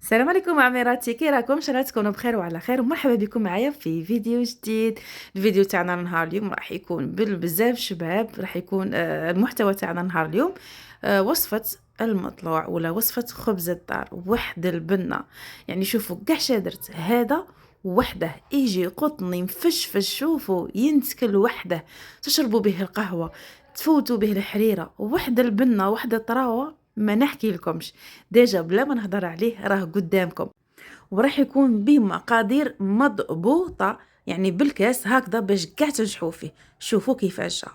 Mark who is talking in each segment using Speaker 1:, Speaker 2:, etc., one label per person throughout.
Speaker 1: السلام عليكم عميراتي، كي راكم؟ ان شاء الله تكونوا بخير وعلى خير، ومرحبا بكم معايا في فيديو جديد. الفيديو تاعنا نهار اليوم راح يكون بزاف شباب، راح يكون المحتوى تاعنا نهار اليوم وصفة المطلوع ولا وصفة خبز الدار وحد البنة. يعني شوفوا كاع شادرت هذا وحده يجي قطني مفشفش، شوفوا ينتكل وحده، تشربوا به القهوة، تفوتوا به الحريرة، وحده البنة وحده الطراوة ما نحكي لكمش. ديجا بلا ما نهضر عليه راه قدامكم، وراح يكون به مقادير مضبوطه، يعني بالكاس هكذا باش كاع تنجحوا فيه. شوفوا كيفاش جا،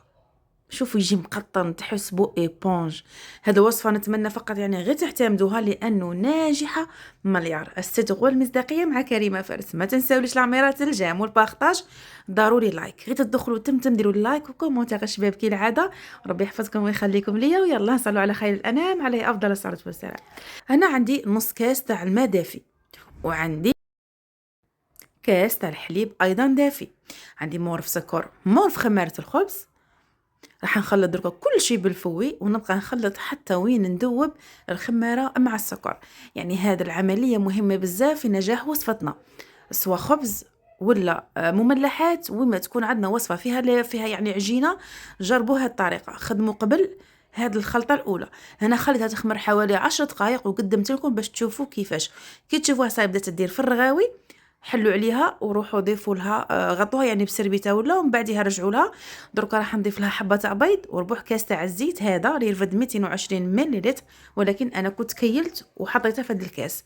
Speaker 1: شوفوا يجي مقطن تحسبوا ايبونج. هذا وصفه نتمنى فقط يعني غير تعتمدوها لانه ناجحه مليار. الصدق والمصداقيه مع كريمه فارس. ما تنساوليش العميرات الجام والبارطاج، ضروري لايك، غير تدخلوا تم ديروا اللايك وكومونتير الشباب كالعاده. ربي يحفظكم ويخليكم ليا، ويلا نصلوا على خير الانام عليه افضل الصلاه والسلام. انا عندي نص كاس تاع الماء دافي، وعندي كاس تاع الحليب ايضا دافي، عندي مورف سكر، مورف خميره الخبز. راح نخلط دركا كل شيء بالفوي، ونبقى نخلط حتى وين ندوب الخميره مع السكر. يعني هذه العمليه مهمه بزاف في نجاح وصفتنا، سواء خبز ولا مملحات. وما تكون عندنا وصفه فيها يعني عجينه، جربوا هذه الطريقه، خدموا قبل هذه الخلطه الاولى. هنا خليتها تخمر حوالي 10 دقائق وقدمت لكم باش تشوفوا كيفاش. كي تشوفوها صايب بدات تدير في الرغاوي، حلوا عليها وروحوا ضيفوا لها غطوها يعني بسربيته ولا، ومن بعدها رجعوا لها. درك راح نضيف لها حبه تاع بيض وربع كاس تاع الزيت، هذا اللي يرفد 220 ملل، ولكن انا كنت كيلت وحطيته في هذا الكاس.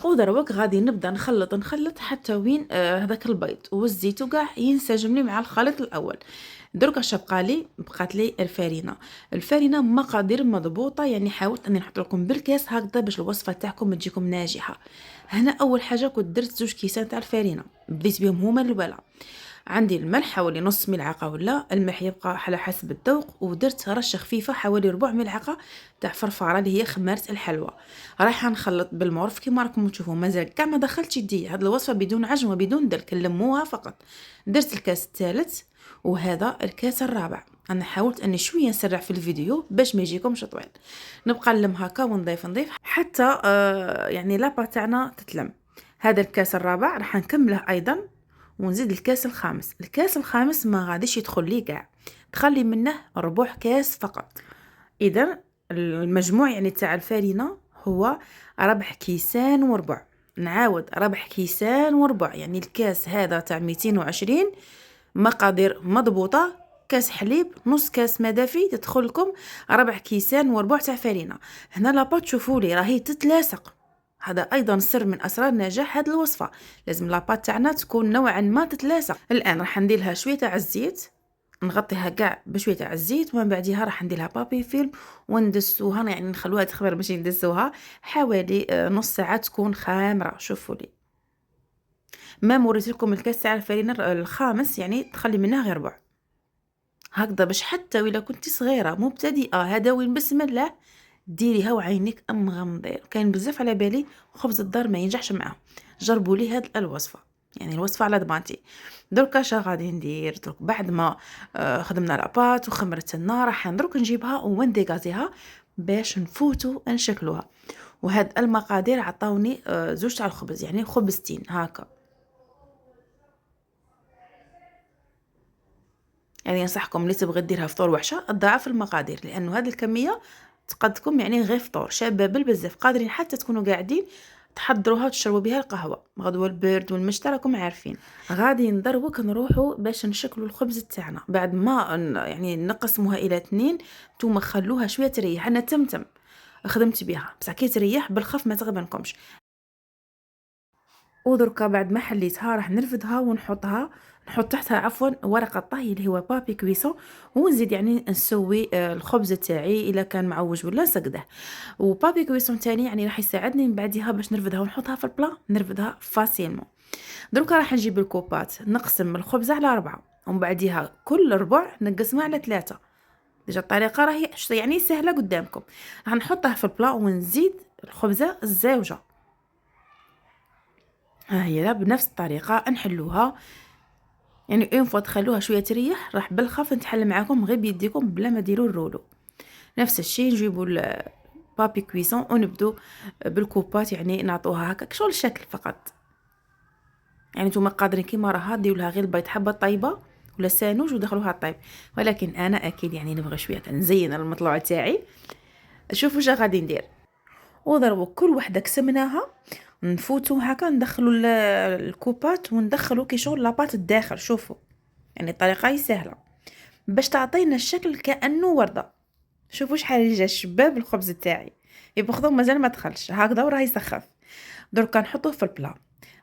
Speaker 1: ودروك غادي نبدا نخلط حتى وين هذاك البيض والزيت وكاع ينسجم لي مع الخليط الاول. درك اش بقات لي الفارينه مقادير مضبوطه، يعني حاولت اني نحط لكم بالكاس هكذا باش الوصفه تاعكم تجيكم ناجحه. هنا اول حاجه كنت درت 2 كيسان تاع الفارينه، بديت بهم هما الاولى. عندي الملح حوالي نص ملعقه، ولا الملح يبقى على حسب الذوق، ودرت رشه خفيفه حوالي ربع ملعقه تاع فرفاره اللي هي خماره الحلوى. رايحه نخلط بالمعرف كيما راكم تشوفوا، مازال كاع ما دخلتش يدي. هاد الوصفه بدون عجن وبدون دلك، نلموها فقط. درت الكاس الثالث وهذا الكاس الرابع. انا حاولت اني شويه نسرع في الفيديو باش ما يجيكمش طويل. نبقى نلم هكا ونضيف حتى يعني لابا تاعنا تتلم. هذا الكاس الرابع راح نكمله ايضا، ونزيد الكاس الخامس ما غاديش يدخل لي كاع، تخلي منه ربع كاس فقط. اذا المجموع يعني تاع الفارينه هو 4 كيسان وربع. نعاود 4 كيسان وربع، يعني الكاس هذا تاع 220 مقادير مضبوطه. كاس حليب، نص كاس ما دافي، تدخل لكم 4 كيسان وربع تاع فارينه. هنا لاباط تشوفوا لي راهي تتلاصق، هذا ايضا سر من اسرار نجاح هذه الوصفه. لازم لاباط تاعنا تكون نوعا ما تتلاصق. الان راح ندير لها شويه تاع الزيت، نغطيها كاع بشويه تاع الزيت، ومن بعدها راح ندير لها بابي فيلم وندسوها، يعني نخلوها تخمر باش ندسوها حوالي نص ساعه تكون خامره. شوفوا لي، ما وريت لكم الكاس تاع الفرينه الخامس، يعني تخلي منها غير ربع هكذا، باش حتى ولا كنتي صغيره مبتدئه هذا وين بسم الله ديريها وعينك مغمضين. كاين بزاف على بالي خبز الدار ما ينجحش معاه، جربوا لي هاد الوصفه، يعني الوصفه على ضمانتي. درك اش غادي ندير؟ درك بعد ما خدمنا لاباط وخمرت لنا، راح ندرك نجيبها ونديغازيها باش نفوتو نشكلوها. وهاد المقادير عطاوني زوج تاع الخبز، يعني خبزتين هكا. يعني ننصحكم اللي تبغي ديرها فطور وحشه تضاعف المقادير، لانه هذه الكميه تقدكم يعني غير فطور شابه بزاف، قادرين حتى تكونوا قاعدين تحضروها وتشربوا بها القهوه. غدوه البرد والمشتى راكم عارفين. غادي ندروك نروحوا باش نشكلوا الخبز تاعنا بعد ما يعني نقسموها الى 2. نتوما خلوها شويه تريح، انا تمتم خدمت بها بصح كي تريح بالخف ما تغبنكمش. ودركا بعد ما حليتها راح نرفدها ونحطها، نحط تحتها عفوا ورقه طهي اللي هو بابي كويسون، ونزيد يعني نسوي الخبز تاعي الا كان معوج ولا نسقده. وبابي كويسون تاني يعني راح يساعدني من بعدها باش نرفدها ونحطها في البلا، نرفدها فاسيلمون. دروكا راح نجيب الكوبات، نقسم الخبزه على 4، ومن بعدها كل ربع نقسمها على 3. ديجا الطريقه راهي يعني سهله قدامكم. راح نحطها في البلا ونزيد الخبزه الزاوجه، ها هي بنفس الطريقه نحلوها. يعني اون فوا تخلوها شويه تريح راح بالخف نتحل معاكم غير بيديكم بلا ما ديروا الرولو. نفس الشيء نجيبوا بابي كويسون ونبدو بالكوبات، يعني نعطوها هكاك شغل الشكل فقط. يعني نتوما قادرين كيما راها ديروا لها غير البيض حبه طيبه ولا سانوج ودخلوها طيب، ولكن انا اكيد يعني نبغي شويه كنزين المطلوع تاعي. شوفوا واش غادي ندير. وضربوا كل وحده قسمناها، نفوتوا هكا ندخلوا الكوبات وندخلوا كي شغل لاباط الداخل. شوفوا يعني الطريقه هي سهله باش تعطينا الشكل كانه ورده. شوفوا شحال جا شباب الخبز تاعي، يبخضو مازال ما دخلش هكذا وراه يسخف. درك نحطوه في البلا،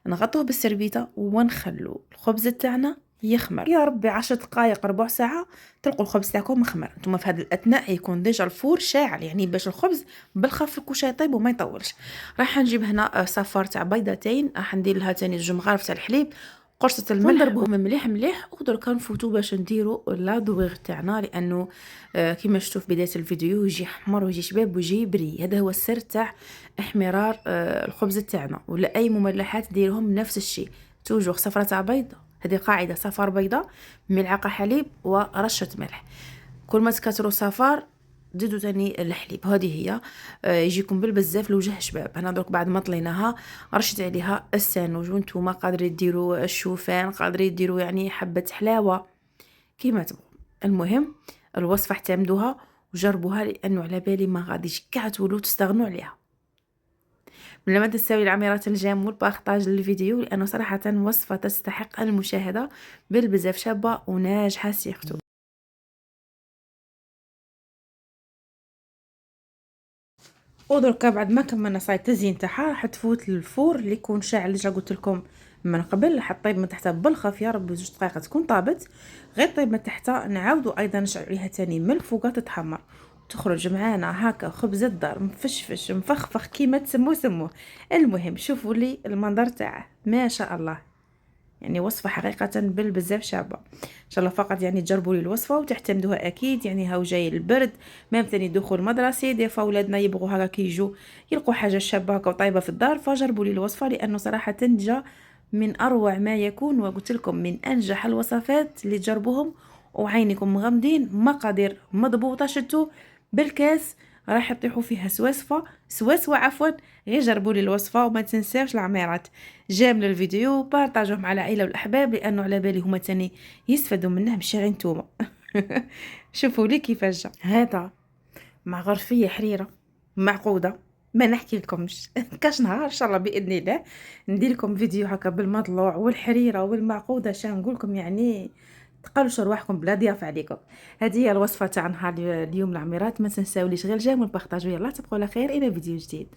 Speaker 1: نغطوه بالسربيته ونخلو الخبز تاعنا يخمر. يا ربي 10 دقائق ربع ساعه تلقوا الخبز تاعكم مخمر. نتوما في هذا الاثناء يكون ديجا الفور شاعل، يعني باش الخبز بالخف كوش يطيب وما يطولش. راح نجيب هنا صفار تاع بيضتين، راح ندير لها ثاني 2 مغارف تاع الحليب، قرصه الملح، ونضربوهم مليح مليح. ودرك نفوتوا باش نديروا لا دوغ تاعنا، لانه كما شفتوا في بدايه الفيديو يجي حمر ويجي شباب ويجي بري. هذا هو السر تاع احمرار الخبز تاعنا. ولا اي مملحات ديرهم نفس الشيء، توجور صفرة تاع بيض، هذه قاعده، صفار بيضه، ملعقه حليب ورشه ملح. كل ما تكثروا صفار زيدوا ثاني الحليب. هذه هي يجيكم بالبزاف الوجه شباب. انا درك بعد ما طليناها رشيت عليها السانوج، وانتم قادرين ديروا الشوفان، قادرين ديروا يعني حبه حلاوه كيما تبغوا. المهم الوصفه اعتمدوها وجربوها، لانه على بالي ما غاديش كاع تولوا تستغنوا عليها. من ما تنساو العميرات الجيم والبارطاج للفيديو، لانه صراحه وصفه تستحق المشاهده، بالبزاف شابه وناجحه سيرتو. ودركا بعد ما كملنا صاي التزيين تاعها راح تفوت للفور اللي يكون شاعل اللي قلت لكم من قبل. راح طيب من تحت بالخف، يا ربي 2 دقائق تكون طابت. غير طيب من تحت نعاودوا ايضا نشعل عليها تاني من الفوق تتحمر، تخرج معانا هكا خبز الدار مفشفش مفخفخ كيما تسموه سموه. المهم شوفوا لي المنظر تاعه ما شاء الله، يعني وصفه حقيقه بالبزاف شابه. ان شاء الله فقط يعني تجربوا لي الوصفه وتعتمدوها اكيد. يعني هاو جاي البرد، ميم ثاني دخول مدرسي، دي فا ولادنا يبغوا هكا كي يجوا يلقوا حاجه شابه هكا وطيبه في الدار، فجربوا لي الوصفه لانه صراحه جا من اروع ما يكون. وقلت لكم من انجح الوصفات اللي تجربوهم وعينكم مغمضين. مقادير مضبوطه، شتو بالكاس راح تطيحوا فيها سواسوا عفوا. غير جربوا لي الوصفه وما تنساوش العميرات جامل الفيديو بارطاجوه مع العائله والاحباب، لانه على بالي هما تاني يستفادوا منه ماشي غير نتوما. شوفوا لي كيفاش جا هذا مع غرفيه حريره معقوده ما نحكي لكمش. كاش نهار ان شاء الله باذن الله ندير لكم فيديو هكا بالمضلوع والحريره والمعقوده، شان نقول لكم يعني تقالوش رواحكم بلا ضياف عليكم. هذه هي الوصفه تاع نهار اليوم العميرات. ما تنساوليش غير الجيم والبارطاج، يلا تبقوا على خير الى فيديو جديد.